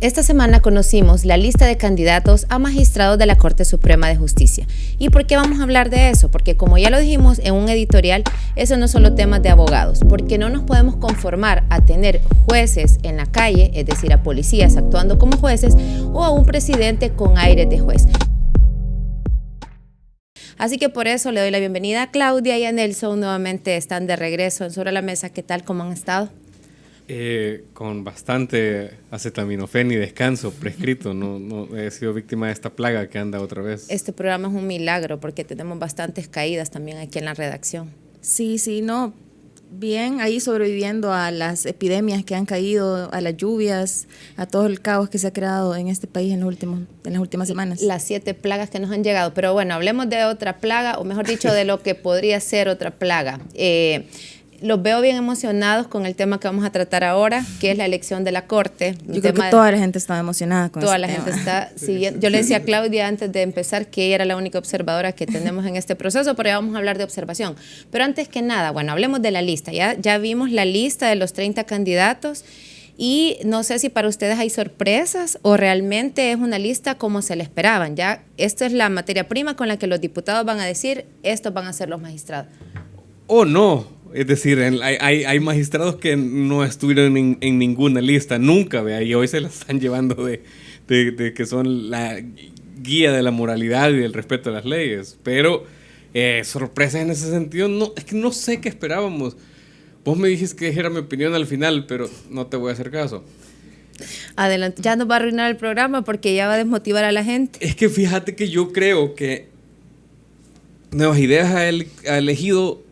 Esta semana conocimos la lista de candidatos a magistrados de la Corte Suprema de Justicia. ¿Y por qué vamos a hablar de eso? Porque como ya lo dijimos en un editorial, eso no es solo temas de abogados, porque no nos podemos conformar a tener jueces en la calle, es decir, a policías actuando como jueces, o a un presidente con aires de juez. Así que por eso le doy la bienvenida a Claudia y a Nelson. Nuevamente están de regreso en Sobre la Mesa. ¿Qué tal? ¿Cómo han estado? Con bastante acetaminofén y descanso prescrito. No he sido víctima de esta plaga que anda otra vez. Este programa es un milagro porque tenemos bastantes caídas también aquí en la redacción. Sí, no, bien, ahí sobreviviendo a las epidemias que han caído, a las lluvias, a todo el caos que se ha creado en este país en las últimas semanas. Las 7 plagas que nos han llegado. Pero bueno, hablemos de otra plaga, o mejor dicho, de lo que podría ser otra plaga. Los veo bien emocionados con el tema que vamos a tratar ahora, que es la elección de la Corte. Yo creo que toda la gente está emocionada con toda ese la tema. gente está siguiendo. Yo le decía a Claudia antes de empezar que ella era la única observadora que tenemos en este proceso, pero ya vamos a hablar de observación. Pero antes que nada, bueno, hablemos de la lista. Ya vimos la lista de los 30 candidatos y no sé si para ustedes hay sorpresas o realmente es una lista como se le esperaban. Ya esta es la materia prima con la que los diputados van a decir, estos van a ser los magistrados. ¡Oh, no! Es decir, hay magistrados que no estuvieron en ninguna lista, nunca, vea, y hoy se la están llevando de que son la guía de la moralidad y del respeto a las leyes. Pero sorpresas en ese sentido, no, es que no sé qué esperábamos. Vos me dijiste que dijera mi opinión al final, pero no te voy a hacer caso. Adelante, ya nos va a arruinar el programa porque ya va a desmotivar a la gente. Es que fíjate que yo creo que Nuevas Ideas ha elegido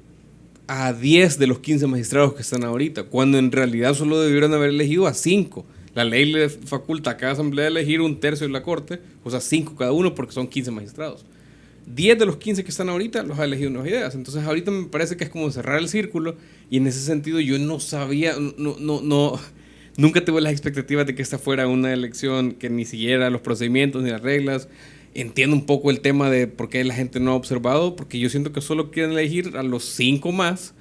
a 10 de los 15 magistrados que están ahorita, cuando en realidad solo debieron haber elegido a 5. La ley le faculta a cada asamblea elegir un tercio de la corte, o sea 5 cada uno porque son 15 magistrados. 10 de los 15 que están ahorita los ha elegido Nuevas Ideas. Entonces ahorita me parece que es como cerrar el círculo, y en ese sentido yo no sabía, nunca tuve las expectativas de que esta fuera una elección que ni siguiera los procedimientos ni las reglas. Entiendo un poco el tema de por qué la gente no ha observado, porque yo siento que solo quieren elegir a los 5 más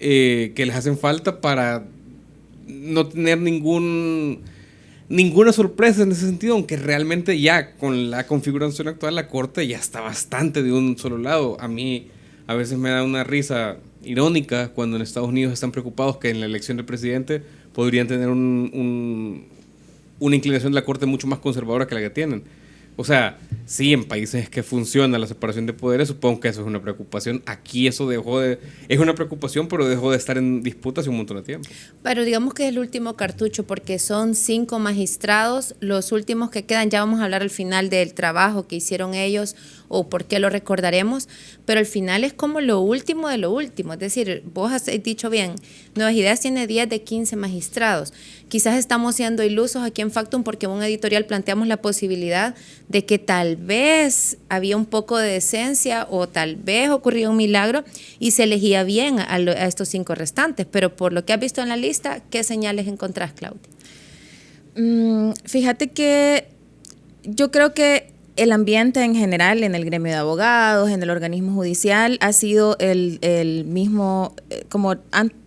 que les hacen falta para no tener ninguna sorpresa en ese sentido, aunque realmente ya con la configuración actual la Corte ya está bastante de un solo lado. A mí a veces me da una risa irónica cuando en Estados Unidos están preocupados que en la elección del presidente podrían tener una inclinación de la Corte mucho más conservadora que la que tienen. O sea, sí, en países que funciona la separación de poderes, supongo que eso es una preocupación. Aquí eso es una preocupación, pero dejó de estar en disputa hace un montón de tiempo. Pero digamos que es el último cartucho porque son 5 magistrados, los últimos que quedan, ya vamos a hablar al final del trabajo que hicieron ellos o por qué lo recordaremos, pero al final es como lo último de lo último. Es decir, vos has dicho bien, Nuevas Ideas tiene 10 de 15 magistrados. Quizás estamos siendo ilusos aquí en Factum porque en un editorial planteamos la posibilidad de que tal vez había un poco de decencia o tal vez ocurría un milagro y se elegía bien a estos 5 restantes, pero por lo que has visto en la lista, ¿qué señales encontrás, Claudia? Fíjate que yo creo que el ambiente en general en el gremio de abogados, en el organismo judicial, ha sido el mismo,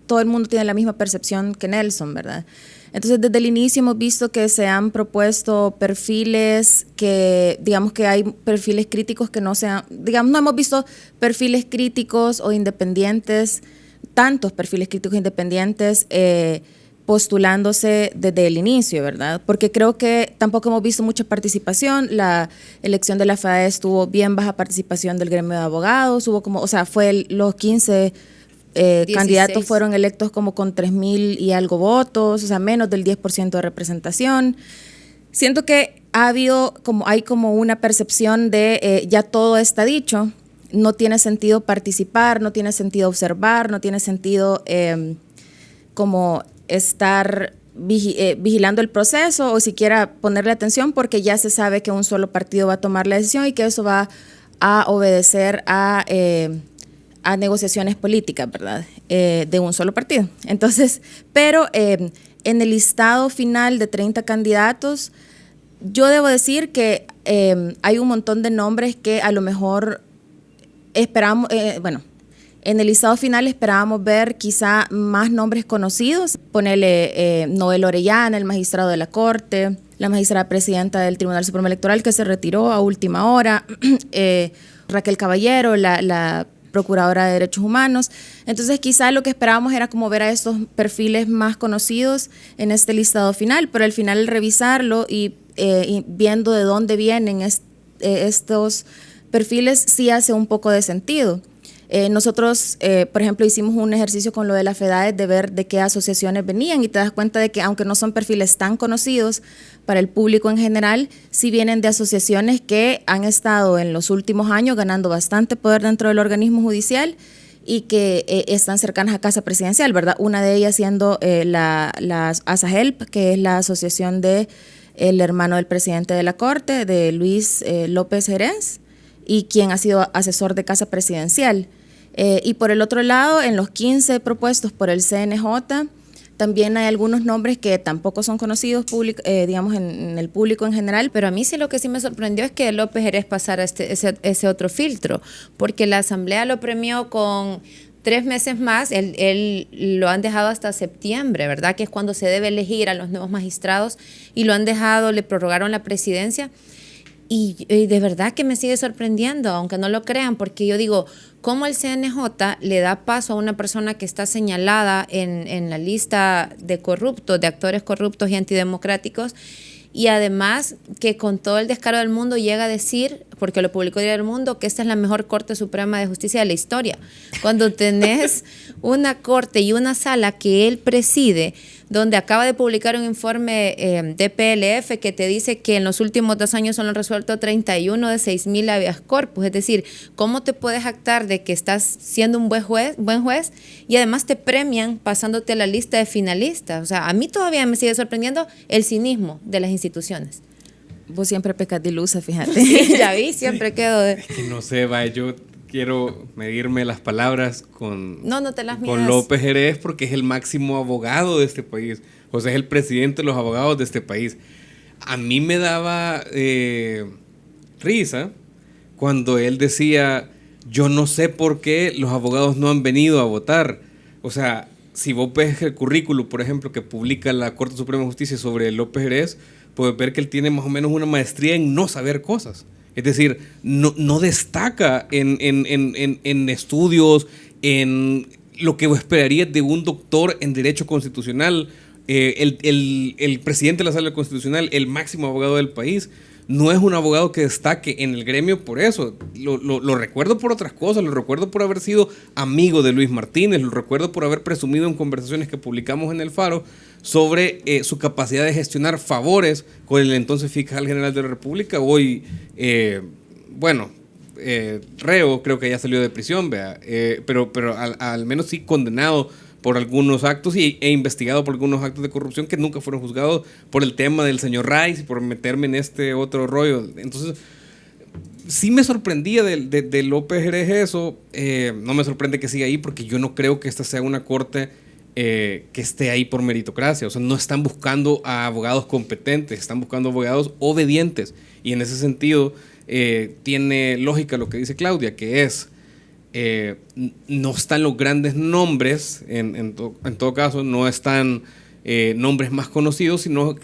todo el mundo tiene la misma percepción que Nelson, ¿verdad? Entonces, desde el inicio hemos visto que se han propuesto perfiles que, digamos que hay perfiles críticos que no sean, digamos, no hemos visto perfiles críticos o independientes, tantos perfiles críticos independientes postulándose desde el inicio, ¿verdad? Porque creo que tampoco hemos visto mucha participación. La elección de la FAES tuvo bien baja participación del gremio de abogados, los 15 candidatos fueron electos como con 3,000 y algo votos, o sea, menos del 10% de representación. Siento que hay como una percepción de ya todo está dicho, no tiene sentido participar, no tiene sentido observar, no tiene sentido como estar vigilando el proceso o siquiera ponerle atención porque ya se sabe que un solo partido va a tomar la decisión y que eso va a obedecer a negociaciones políticas, ¿verdad? De un solo partido. Entonces, pero en el listado final de 30 candidatos, yo debo decir que hay un montón de nombres que a lo mejor esperamos, en el listado final esperábamos ver quizá más nombres conocidos, ponerle Noel Orellana, el magistrado de la Corte, la magistrada presidenta del Tribunal Supremo Electoral que se retiró a última hora, Raquel Caballero, la procuradora de Derechos Humanos. Entonces quizá lo que esperábamos era como ver a estos perfiles más conocidos en este listado final, pero al final al revisarlo y viendo de dónde vienen estos perfiles sí hace un poco de sentido. Nosotros, por ejemplo, hicimos un ejercicio con lo de la FEDADES de ver de qué asociaciones venían y te das cuenta de que aunque no son perfiles tan conocidos para el público en general, sí vienen de asociaciones que han estado en los últimos años ganando bastante poder dentro del organismo judicial y que están cercanas a Casa Presidencial, ¿verdad? Una de ellas siendo la ASAHELP, que es la asociación de el hermano del presidente de la Corte, de Luis López Jerez, y quien ha sido asesor de Casa Presidencial. Y por el otro lado, en los 15 propuestos por el CNJ, también hay algunos nombres que tampoco son conocidos digamos en el público en general. Pero a mí sí lo que sí me sorprendió es que López Jerez pasara ese otro filtro, porque la Asamblea lo premió con 3 meses más, él lo han dejado hasta septiembre, ¿verdad? Que es cuando se debe elegir a los nuevos magistrados, y lo han dejado, le prorrogaron la presidencia. Y de verdad que me sigue sorprendiendo, aunque no lo crean, porque yo digo, ¿cómo el CNJ le da paso a una persona que está señalada en la lista de corruptos, de actores corruptos y antidemocráticos? Y además que con todo el descaro del mundo llega a decir, porque lo publicó Diario del Mundo, que esta es la mejor Corte Suprema de Justicia de la historia. Cuando tenés una corte y una sala que él preside, donde acaba de publicar un informe de PLF que te dice que en los últimos 2 años solo han resuelto 31 de 6,000 habeas corpus. Es decir, ¿cómo te puedes jactar de que estás siendo un buen juez y además te premian pasándote a la lista de finalistas? O sea, a mí todavía me sigue sorprendiendo el cinismo de las instituciones. Vos siempre pecas de ilusa, fíjate. Sí, ya vi, siempre quedo de... Es que no sé, vaya, yo quiero medirme las palabras con López Jerez, porque es el máximo abogado de este país, o sea, es el presidente de los abogados de este país. A mí me daba risa cuando él decía, yo no sé por qué los abogados no han venido a votar. O sea, si vos ves el currículo, por ejemplo, que publica la Corte Suprema de Justicia sobre López Jerez, puedes ver que él tiene más o menos una maestría en no saber cosas. Es decir, no destaca en estudios, en lo que esperarías de un doctor en Derecho Constitucional. El presidente de la Sala Constitucional, el máximo abogado del país, no es un abogado que destaque en el gremio por eso. Lo recuerdo por otras cosas, lo recuerdo por haber sido amigo de Luis Martínez, lo recuerdo por haber presumido en conversaciones que publicamos en El Faro sobre su capacidad de gestionar favores con el entonces fiscal general de la República, hoy, reo, creo que ya salió de prisión, pero al menos sí condenado por algunos actos e investigado por algunos actos de corrupción que nunca fueron juzgados por el tema del señor Rice y por meterme en este otro rollo. Entonces, sí me sorprendía de López Jerez eso. No me sorprende que siga ahí porque yo no creo que esta sea una corte que esté ahí por meritocracia. O sea, no están buscando a abogados competentes, están buscando abogados obedientes. Y en ese sentido tiene lógica lo que dice Claudia, que es... no están los grandes nombres, en todo caso, no están nombres más conocidos, sino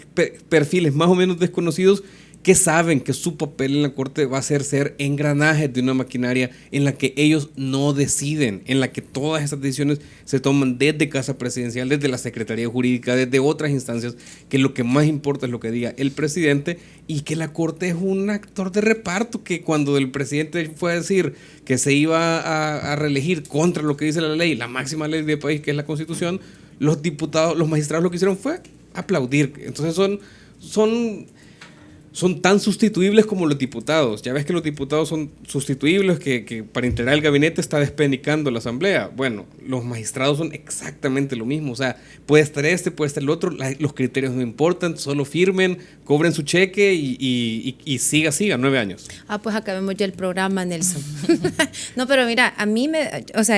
perfiles más o menos desconocidos que saben que su papel en la Corte va a ser engranajes de una maquinaria en la que ellos no deciden, en la que todas esas decisiones se toman desde Casa Presidencial, desde la Secretaría Jurídica, desde otras instancias, que lo que más importa es lo que diga el presidente, y que la Corte es un actor de reparto, que cuando el presidente fue a decir que se iba a reelegir contra lo que dice la ley, la máxima ley del país, que es la Constitución, los diputados, los magistrados lo que hicieron fue aplaudir. Entonces son tan sustituibles como los diputados. Ya ves que los diputados son sustituibles, que para integrar el gabinete está despenicando la asamblea. Bueno, los magistrados son exactamente lo mismo. O sea, puede estar puede estar el otro, los criterios no importan, solo firmen, cobren su cheque y siga 9 años. Pues acabemos ya el programa, Nelson. No, pero mira, a mí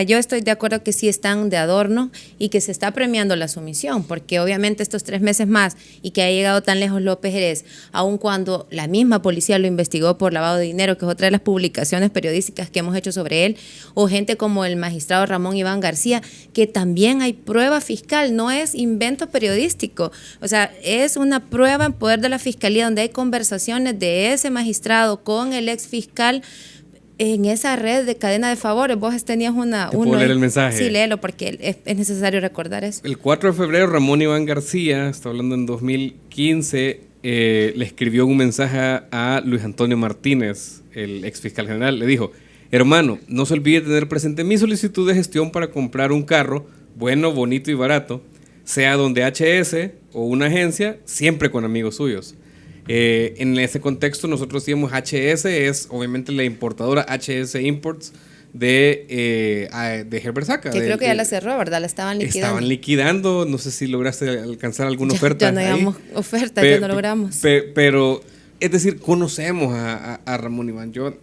yo estoy de acuerdo que sí están de adorno y que se está premiando la sumisión, porque obviamente estos 3 meses más y que ha llegado tan lejos López Jerez, aun cuando cuando la misma policía lo investigó por lavado de dinero, que es otra de las publicaciones periodísticas que hemos hecho sobre él, o gente como el magistrado Ramón Iván García, que también hay prueba fiscal, no es invento periodístico, o sea, es una prueba en poder de la fiscalía donde hay conversaciones de ese magistrado con el ex fiscal en esa red de cadena de favores. Vos tenías ¿Te puedo leer el mensaje? Sí, léelo porque es necesario recordar eso. El 4 de febrero, Ramón Iván García, está hablando en 2015, le escribió un mensaje a Luis Antonio Martínez, el ex fiscal general. Le dijo: hermano, no se olvide tener presente mi solicitud de gestión para comprar un carro bueno, bonito y barato, sea donde HS o una agencia, siempre con amigos suyos. En ese contexto nosotros decíamos HS es obviamente la importadora HS Imports de Herbert Saca. Que creo que ya la cerró, ¿verdad? La estaban liquidando. No sé si lograste alcanzar alguna oferta. Ya no llegamos oferta, ya no logramos. Pero, es decir, conocemos a Ramón Iván. Yo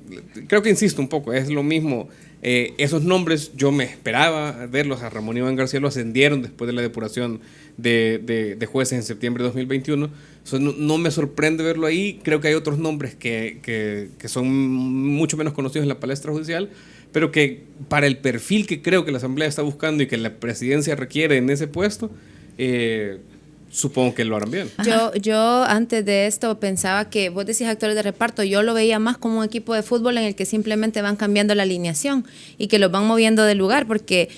creo que insisto un poco, es lo mismo. Esos nombres yo me esperaba verlos. A Ramón Iván García lo ascendieron después de la depuración de jueces en septiembre de 2021. No me sorprende verlo ahí. Creo que hay otros nombres que son mucho menos conocidos en la palestra judicial, pero que para el perfil que creo que la Asamblea está buscando y que la presidencia requiere en ese puesto, supongo que lo harán bien. Yo antes de esto pensaba que vos decís actores de reparto, yo lo veía más como un equipo de fútbol en el que simplemente van cambiando la alineación y que los van moviendo de lugar, porque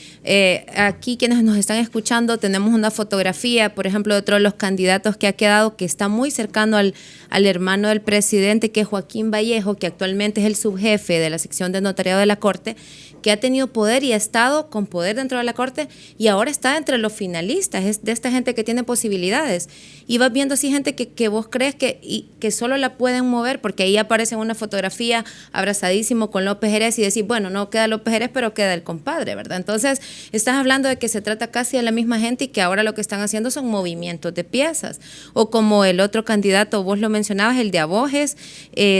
aquí quienes nos están escuchando tenemos una fotografía, por ejemplo, de otro de los candidatos que ha quedado, que está muy cercano al hermano del presidente, que es Joaquín Vallejo, que actualmente es el subjefe de la sección de notariado de la Corte, que ha tenido poder y ha estado con poder dentro de la Corte y ahora está entre los finalistas, es de esta gente que tiene posibilidades. Y vas viendo así gente que vos crees que solo la pueden mover, porque ahí aparece una fotografía abrazadísimo con López Jerez y decís, bueno, no queda López Jerez, pero queda el compadre, ¿verdad? Entonces, estás hablando de que se trata casi de la misma gente y que ahora lo que están haciendo son movimientos de piezas. O como el otro candidato, vos lo mencionabas, el de Abojes,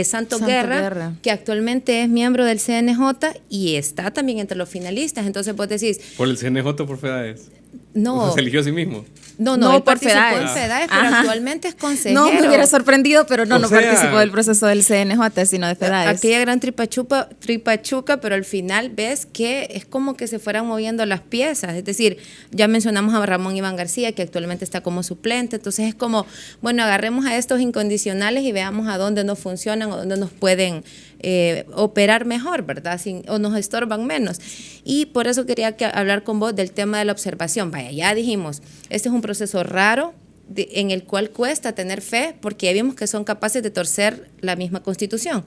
Santos Guerra, que actualmente es miembro del CNJ y está también entre los finalistas. Entonces vos decís... ¿Por el CNJ o por FEDAES? No. O sea, se eligió a sí mismo. No, él por participó FEDAES. en FEDAES, pero actualmente es consejero. No, me hubiera sorprendido, pero no sea, participó del proceso del CNJ, sino de FEDAES. Aquella gran tripachuca, pero al final ves que es como que se fueran moviendo las piezas. Es decir, ya mencionamos a Ramón Iván García, que actualmente está como suplente. Entonces es como, bueno, agarremos a estos incondicionales y veamos a dónde nos funcionan o dónde nos pueden operar mejor, ¿verdad? O nos estorban menos. Y por eso quería hablar con vos del tema de la observación. Vaya, ya dijimos, este es un proceso raro en el cual cuesta tener fe, porque ya vimos que son capaces de torcer la misma Constitución.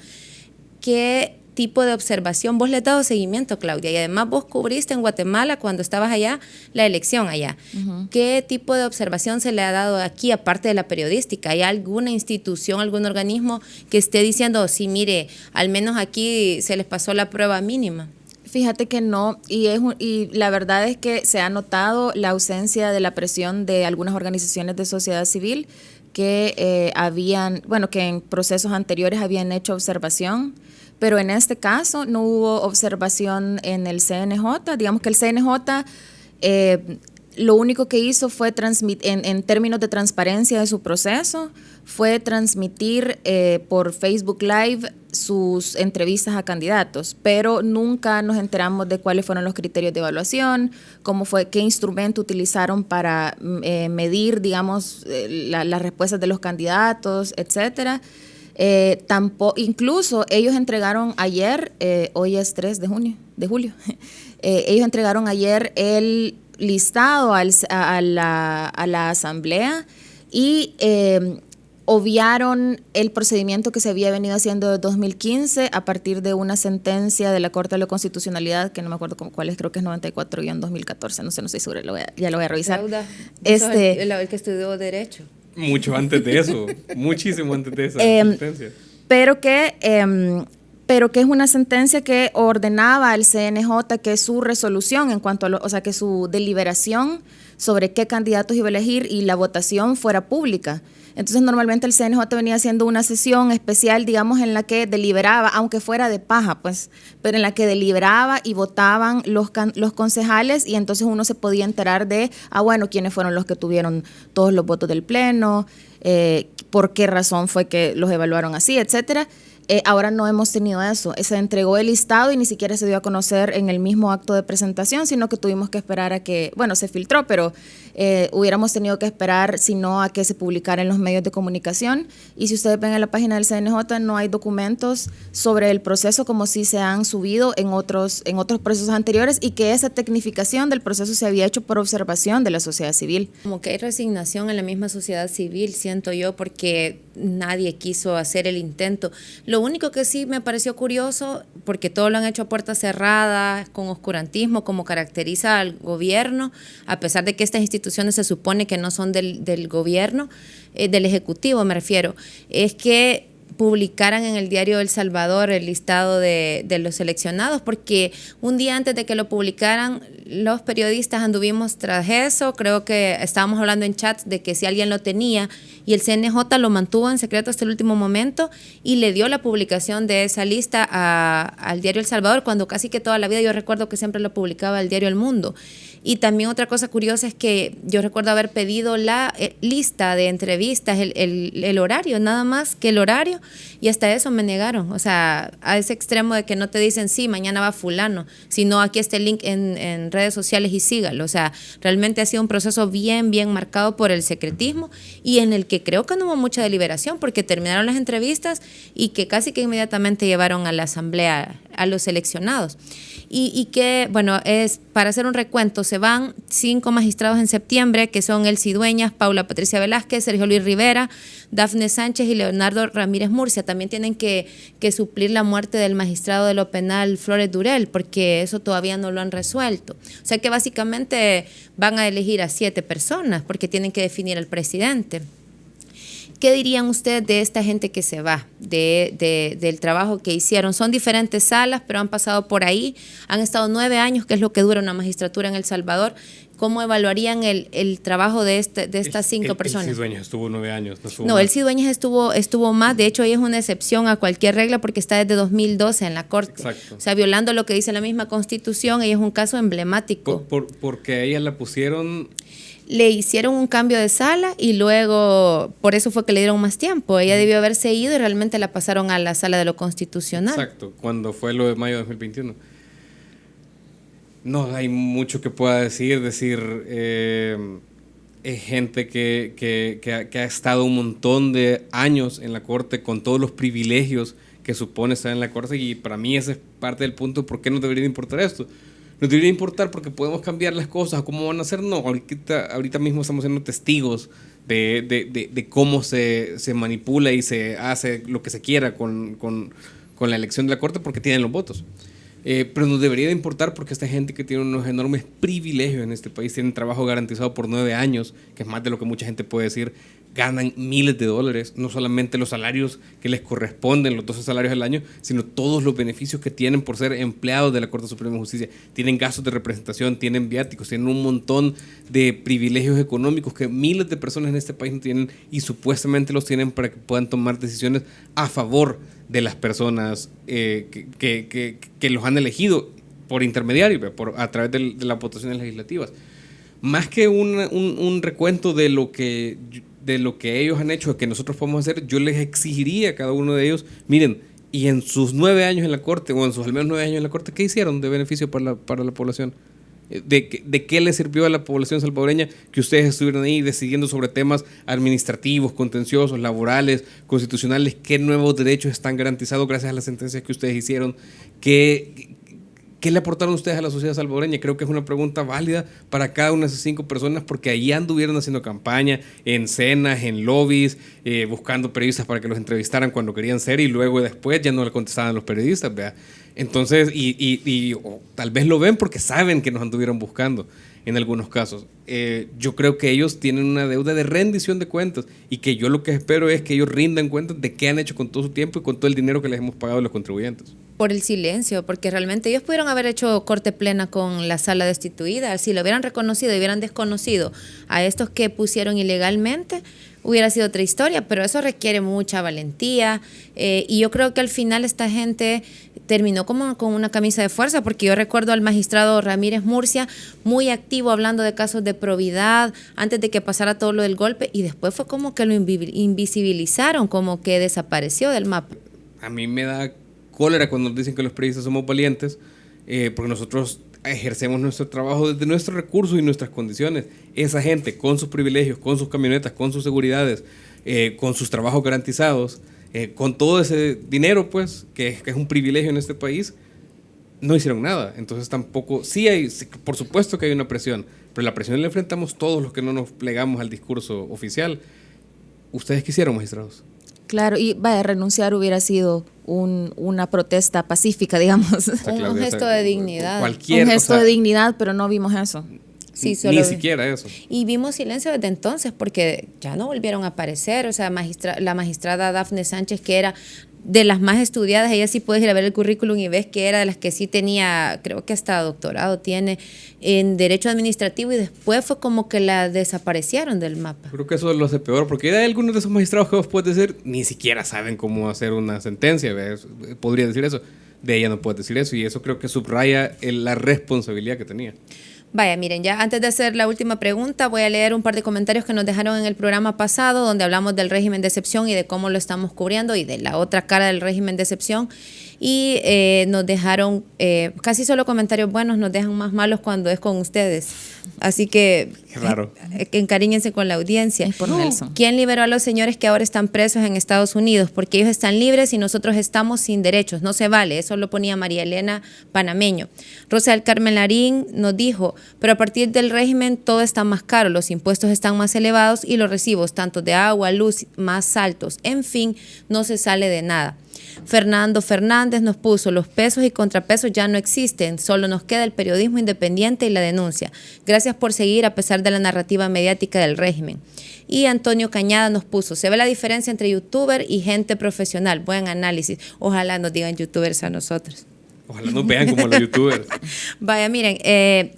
¿Qué tipo de observación vos le has dado seguimiento, Claudia? Y además vos cubriste en Guatemala cuando estabas allá, la elección allá. Uh-huh. ¿Qué tipo de observación se le ha dado aquí, aparte de la periodística? ¿Hay alguna institución, algún organismo que esté diciendo, sí, mire, al menos aquí se les pasó la prueba mínima? Fíjate que no, y la verdad es que se ha notado la ausencia de la presión de algunas organizaciones de sociedad civil que que en procesos anteriores habían hecho observación, pero en este caso no hubo observación en el CNJ. Digamos que el CNJ lo único que hizo fue en términos de transparencia de su proceso, fue transmitir por Facebook Live sus entrevistas a candidatos, pero nunca nos enteramos de cuáles fueron los criterios de evaluación, qué instrumento utilizaron para medir, digamos, las respuestas de los candidatos, etcétera. Incluso ellos entregaron ayer, hoy es 3 de julio, ellos entregaron ayer el listado a la Asamblea y obviaron el procedimiento que se había venido haciendo desde 2015 a partir de una sentencia de la Corte de la Constitucionalidad, que no me acuerdo cuál es, creo que es 94-2014, no estoy segura, ya lo voy a revisar. Claudia, el que estudió Derecho. Mucho antes de eso, muchísimo antes de esa sentencia. Pero que es una sentencia que ordenaba al CNJ que su resolución en cuanto a que su deliberación sobre qué candidatos iba a elegir y la votación fuera pública. Entonces normalmente el CNJ venía haciendo una sesión especial, digamos, en la que deliberaba, aunque fuera de paja, pues, pero en la que deliberaba y votaban los concejales, y entonces uno se podía enterar de, quiénes fueron los que tuvieron todos los votos del pleno, por qué razón fue que los evaluaron así, etcétera. Ahora no hemos tenido eso. Se entregó el listado y ni siquiera se dio a conocer en el mismo acto de presentación, sino que tuvimos que esperar a que, bueno, se filtró, pero hubiéramos tenido que esperar, si no, a que se publicara en los medios de comunicación. Y si ustedes ven en la página del CNJ, no hay documentos sobre el proceso como si se han subido en otros procesos anteriores, y que esa tecnificación del proceso se había hecho por observación de la sociedad civil. Como que hay resignación en la misma sociedad civil, siento yo, porque nadie quiso hacer el intento. Lo único que sí me pareció curioso, porque todo lo han hecho a puertas cerradas, con oscurantismo, como caracteriza al gobierno, a pesar de que estas instituciones se supone que no son del gobierno, del Ejecutivo me refiero, es que publicaran en el diario El Salvador el listado de los seleccionados, porque un día antes de que lo publicaran, los periodistas anduvimos tras eso. Creo que estábamos hablando en chats de que si alguien lo tenía, y el CNJ lo mantuvo en secreto hasta el último momento y le dio la publicación de esa lista al diario El Salvador, cuando casi que toda la vida yo recuerdo que siempre lo publicaba el diario El Mundo. Y también otra cosa curiosa es que yo recuerdo haber pedido la lista de entrevistas, el horario, nada más que el horario, y hasta eso me negaron. O sea, a ese extremo de que no te dicen, sí, mañana va fulano, sino aquí está el link en redes sociales y sígalo. O sea, realmente ha sido un proceso bien marcado por el secretismo, y en el que creo que no hubo mucha deliberación, porque terminaron las entrevistas y que casi que inmediatamente llevaron a la asamblea a los seleccionados. Y que, bueno, es para hacer un recuento, se van 5 magistrados en septiembre, que son Elsie Dueñas, Paula Patricia Velázquez, Sergio Luis Rivera, Dafne Sánchez y Leonardo Ramírez Murcia. También tienen que suplir la muerte del magistrado de lo penal Flores Durel, porque eso todavía no lo han resuelto. O sea que básicamente van a elegir a 7 personas, porque tienen que definir al presidente. ¿Qué dirían ustedes de esta gente que se va, del trabajo que hicieron? Son diferentes salas, pero han pasado por ahí, han estado 9 años, que es lo que dura una magistratura en El Salvador. ¿Cómo evaluarían el trabajo de estas 5 personas? Elsie Dueñas estuvo 9 años. No, Elsie Dueñas estuvo más. De hecho, ella es una excepción a cualquier regla, porque está desde 2012 en la Corte. Exacto. O sea, violando lo que dice la misma Constitución. Ella es un caso emblemático. Porque a ella la pusieron... Le hicieron un cambio de sala y luego por eso fue que le dieron más tiempo. Ella debió haberse ido y realmente la pasaron a la sala de lo constitucional. Exacto, cuando fue lo de mayo de 2021. No hay mucho que pueda decir. Es gente que ha estado un montón de años en la Corte con todos los privilegios que supone estar en la Corte, y para mí ese es parte del punto. ¿Por qué nos debería importar esto? Nos debería importar porque podemos cambiar las cosas, cómo van a ser. No, ahorita mismo estamos siendo testigos de cómo se manipula y se hace lo que se quiera con la elección de la Corte, porque tienen los votos. Pero nos debería de importar porque esta gente que tiene unos enormes privilegios en este país, tienen trabajo garantizado por 9 años, que es más de lo que mucha gente puede decir, ganan miles de dólares, no solamente los salarios que les corresponden, los 12 salarios al año, sino todos los beneficios que tienen por ser empleados de la Corte Suprema de Justicia. Tienen gastos de representación, tienen viáticos, tienen un montón de privilegios económicos que miles de personas en este país no tienen, y supuestamente los tienen para que puedan tomar decisiones a favor de las personas que los han elegido por intermediario, a través de las votaciones legislativas. Más que un recuento de lo que ellos han hecho, que nosotros podemos hacer, yo les exigiría a cada uno de ellos, miren, y en sus 9 años en la Corte, o en sus al menos 9 años en la Corte, ¿qué hicieron de beneficio para la población? ¿De qué le sirvió a la población salvadoreña que ustedes estuvieran ahí decidiendo sobre temas administrativos, contenciosos, laborales, constitucionales? ¿Qué nuevos derechos están garantizados gracias a las sentencias que ustedes hicieron? ¿Qué le aportaron ustedes a la sociedad salvadoreña? Creo que es una pregunta válida para cada una de esas 5 personas, porque ahí anduvieron haciendo campaña, en cenas, en lobbies, buscando periodistas para que los entrevistaran cuando querían ser, y luego después ya no le contestaban los periodistas, ¿verdad? Entonces, o tal vez lo ven porque saben que nos anduvieron buscando en algunos casos. Yo creo que ellos tienen una deuda de rendición de cuentas, y que yo lo que espero es que ellos rindan cuentas de qué han hecho con todo su tiempo y con todo el dinero que les hemos pagado a los contribuyentes. Por el silencio, porque realmente ellos pudieron haber hecho corte plena con la sala destituida. Si lo hubieran reconocido y hubieran desconocido a estos que pusieron ilegalmente, hubiera sido otra historia, pero eso requiere mucha valentía y yo creo que al final esta gente terminó como con una camisa de fuerza, porque yo recuerdo al magistrado Ramírez Murcia muy activo hablando de casos de probidad antes de que pasara todo lo del golpe, y después fue como que lo invisibilizaron, como que desapareció del mapa. A mí me da cólera cuando nos dicen que los periodistas somos valientes, porque nosotros ejercemos nuestro trabajo desde nuestros recursos y nuestras condiciones. Esa gente con sus privilegios, con sus camionetas, con sus seguridades, con sus trabajos garantizados, con todo ese dinero, pues, que es un privilegio en este país, no hicieron nada. Entonces tampoco, sí, por supuesto que hay una presión, pero la presión la enfrentamos todos los que no nos plegamos al discurso oficial. ¿Ustedes qué hicieron, magistrados? Claro, y vaya, renunciar hubiera sido una protesta pacífica, digamos. Un gesto de dignidad. Un gesto de dignidad, pero no vimos eso. Sí, ni siquiera eso. Y vimos silencio desde entonces, porque ya no volvieron a aparecer. O sea, la magistrada Dafne Sánchez, que era de las más estudiadas, ella sí puedes ir a ver el currículum y ves que era de las que sí tenía, creo que hasta doctorado tiene en Derecho Administrativo, y después fue como que la desaparecieron del mapa. Creo que eso lo hace peor, porque hay algunos de esos magistrados que vos puedes decir, ni siquiera saben cómo hacer una sentencia, ¿ves? Podría decir eso. De ella no puedes decir eso, y eso creo que subraya la responsabilidad que tenía. Vaya, miren, ya antes de hacer la última pregunta, voy a leer un par de comentarios que nos dejaron en el programa pasado, donde hablamos del régimen de excepción y de cómo lo estamos cubriendo, y de la otra cara del régimen de excepción. Y nos dejaron casi solo comentarios buenos, nos dejan más malos cuando es con ustedes. Así que encariñense con la audiencia. Es por Nelson. ¿Quién liberó a los señores que ahora están presos en Estados Unidos? Porque ellos están libres y nosotros estamos sin derechos. No se vale. Eso lo ponía María Elena Panameño. Rosa del Carmen Larín nos dijo, pero a partir del régimen todo está más caro, los impuestos están más elevados y los recibos, tanto de agua, luz, más altos. En fin, no se sale de nada. Fernando Fernández nos puso, los pesos y contrapesos ya no existen, solo nos queda el periodismo independiente y la denuncia. Gracias por seguir a pesar de la narrativa mediática del régimen. Y Antonio Cañada nos puso, se ve la diferencia entre youtuber y gente profesional. Buen análisis. Ojalá nos digan youtubers a nosotros. Ojalá nos vean como los youtubers. Vaya, miren,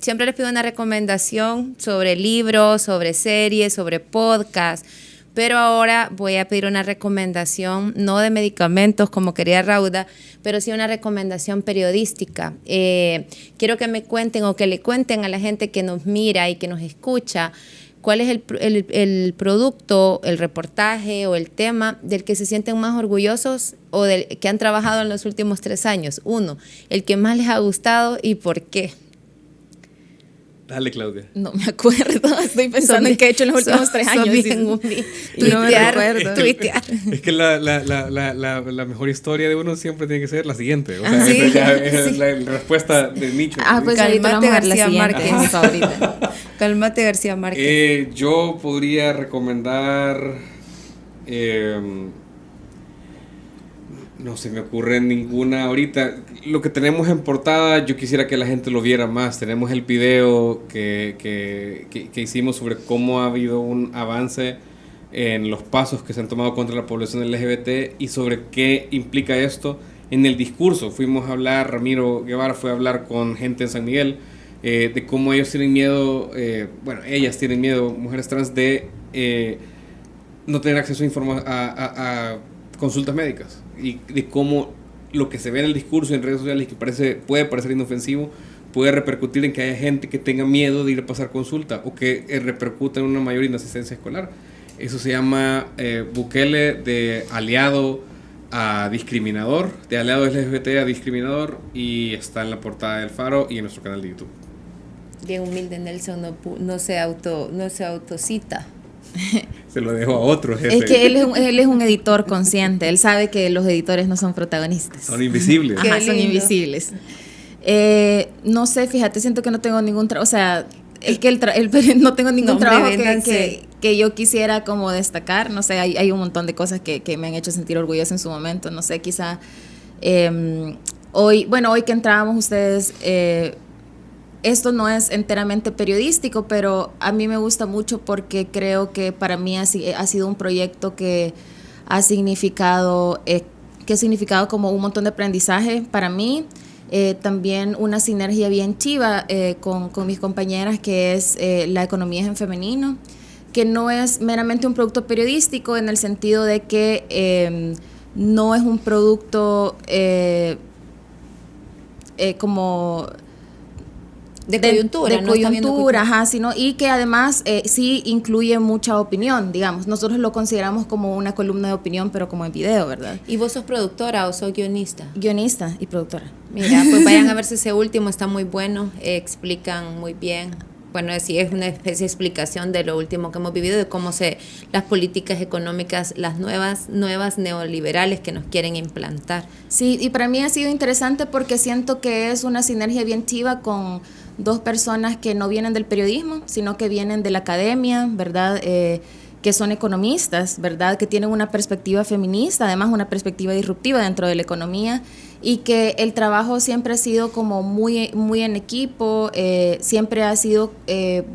siempre les pido una recomendación sobre libros, sobre series, sobre podcast. Pero ahora voy a pedir una recomendación, no de medicamentos como quería Rauda, pero sí una recomendación periodística. Quiero que me cuenten o que le cuenten a la gente que nos mira y que nos escucha cuál es el producto, el reportaje o el tema del que se sienten más orgullosos o del que han trabajado en los últimos 3 años. 1, el que más les ha gustado y por qué. Dale, Claudia. No me acuerdo, estoy pensando en qué he hecho en los últimos 3 años. Tuitear. Es que la mejor historia de uno siempre tiene que ser la siguiente. O sea, sí, es la respuesta del nicho. Pues Calmate García Márquez ahorita. Calmate García Márquez. Yo podría recomendar... no se me ocurre ninguna ahorita. Lo que tenemos en portada, yo quisiera que la gente lo viera más. Tenemos el video que hicimos sobre cómo ha habido un avance en los pasos que se han tomado contra la población LGBT y sobre qué implica esto en el discurso. Fuimos a hablar, Ramiro Guevara fue a hablar con gente en San Miguel de cómo ellos tienen miedo, ellas tienen miedo, mujeres trans, de no tener acceso a consultas médicas, y de cómo lo que se ve en el discurso en redes sociales que puede parecer inofensivo puede repercutir en que haya gente que tenga miedo de ir a pasar consulta o que repercuta en una mayor inasistencia escolar. Eso se llama Bukele de aliado a discriminador, de aliado LGBT a discriminador, y está en la portada del Faro y en nuestro canal de YouTube. Bien humilde Nelson, no se autocita. Se lo dejo a otro jefe. Es que él es un editor consciente. Él sabe que los editores no son protagonistas. Son invisibles. Ajá, son invisibles. No sé, fíjate, siento que no tengo ningún trabajo. O sea, no tengo ningún trabajo que yo quisiera como destacar. No sé, hay un montón de cosas que me han hecho sentir orgullosa en su momento. No sé, quizá hoy que entrábamos ustedes... esto no es enteramente periodístico, pero a mí me gusta mucho porque creo que para mí ha sido un proyecto que ha significado como un montón de aprendizaje para mí. También una sinergia bien chiva con mis compañeras, que es la economía en femenino, que no es meramente un producto periodístico en el sentido de que no es un producto como de coyuntura, de no está viendo coyuntura, coyuntura. ajá, sino y que además sí incluye mucha opinión, digamos. Nosotros lo consideramos como una columna de opinión, pero como en video, ¿verdad? ¿Y vos sos productora o sos guionista? Guionista y productora. Mira, pues vayan a verse ese último, está muy bueno, explican muy bien. Bueno, sí, es una especie de explicación de lo último que hemos vivido, de cómo las políticas económicas, las nuevas neoliberales que nos quieren implantar. Sí, y para mí ha sido interesante porque siento que es una sinergia bien chiva con dos personas que no vienen del periodismo, sino que vienen de la academia, ¿verdad? Que son economistas, ¿verdad? Que tienen una perspectiva feminista, además una perspectiva disruptiva dentro de la economía, y que el trabajo siempre ha sido como muy, muy en equipo, siempre ha sido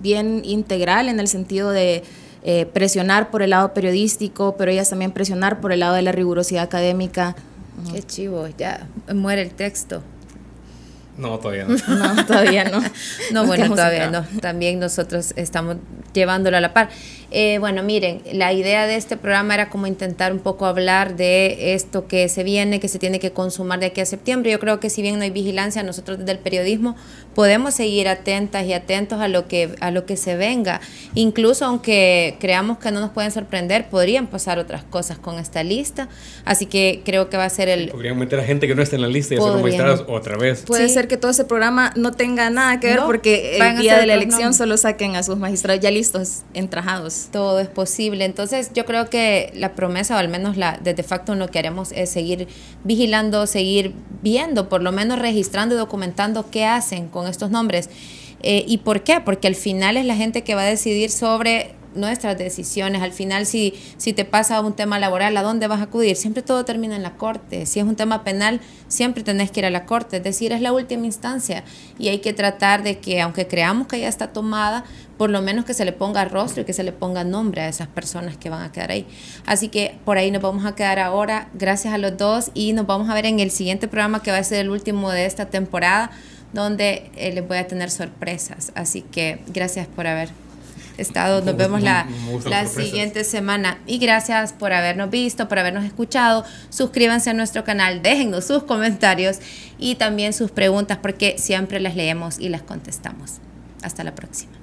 bien integral en el sentido de presionar por el lado periodístico, pero ellas también presionar por el lado de la rigurosidad académica. Qué chivo, ya muere el texto. No, todavía no. No, todavía no. No, bueno, Nos todavía quedamos no. También nosotros estamos llevándolo a la par. Bueno, miren, la idea de este programa era como intentar un poco hablar de esto que se viene, que se tiene que consumar de aquí a septiembre. Yo creo que si bien no hay vigilancia, nosotros desde el periodismo podemos seguir atentas y atentos a lo que se venga. Incluso aunque creamos que no nos pueden sorprender, podrían pasar otras cosas con esta lista. Así que creo que va a ser Podrían meter a gente que no está en la lista y hacerlo magistrados otra vez. Puede Sí. ser que todo ese programa no tenga nada que ver porque van el a día ser de la otros elección nombres. solo saquen a sus magistrados ya listos, entrajados. Todo es posible. Entonces yo creo que la promesa, o al menos desde Factum lo que haremos es seguir vigilando, seguir viendo, por lo menos registrando y documentando qué hacen con estos nombres. ¿Y por qué? Porque al final es la gente que va a decidir sobre nuestras decisiones. Al final, si te pasa un tema laboral, ¿a dónde vas a acudir? Siempre todo termina en la corte. Si es un tema penal, siempre tenés que ir a la corte. Es decir, es la última instancia. Y hay que tratar de que, aunque creamos que ya está tomada, por lo menos que se le ponga rostro y que se le ponga nombre a esas personas que van a quedar ahí. Así que por ahí nos vamos a quedar ahora. Gracias a los dos y nos vamos a ver en el siguiente programa que va a ser el último de esta temporada, donde les voy a tener sorpresas. Así que gracias por haber estado. Nos vemos la siguiente semana. Y gracias por habernos visto, por habernos escuchado. Suscríbanse a nuestro canal, déjennos sus comentarios y también sus preguntas porque siempre las leemos y las contestamos. Hasta la próxima.